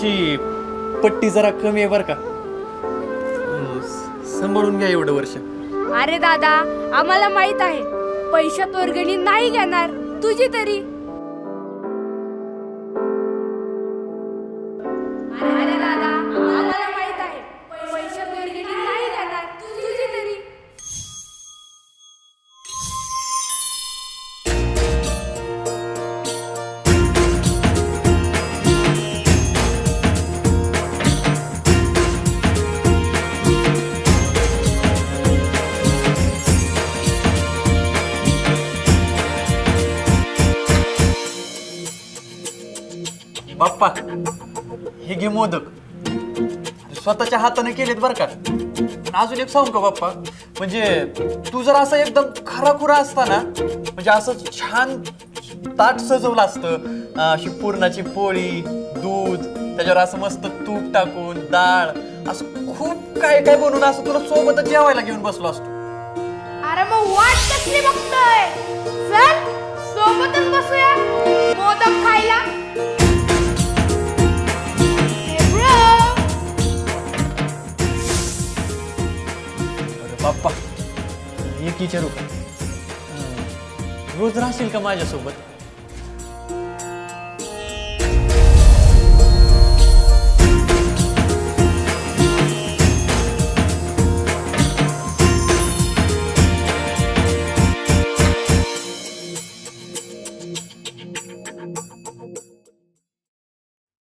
थोडीशी पट्टी जरा कमी आहे बरं का. सांभाळून घ्या एवढं वर्ष. अरे दादा, आम्हाला माहित आहे पैशात वर्गणी नाही घेणार, तुझी तरी. अरे दादा, आम्हाला माहित आहे पैशात वर्गणी नाही घेणार, तुझी तरी. बाप्पा, हे घे मोदक. स्वतःच्या हाताने केलेत बरं का. अजून एक सांगू का बाप्पा, म्हणजे तू जर असं एकदम खराखुरा असता ना, म्हणजे असं छान ताट सजवलं असतं, अशी पुरणाची पोळी, दूध, त्याच्यावर असं मस्त तूप टाकून, डाळ, असं खूप काय काय बनवून असं तुला सोबतच जेवायला घेऊन बसलो असतो. अरे मग वाट कसली बघतोय, चल सोबतच बसूया मोदक खायला. बाप्पा, एक विचारू का, रोज राहशील का माझ्यासोबत?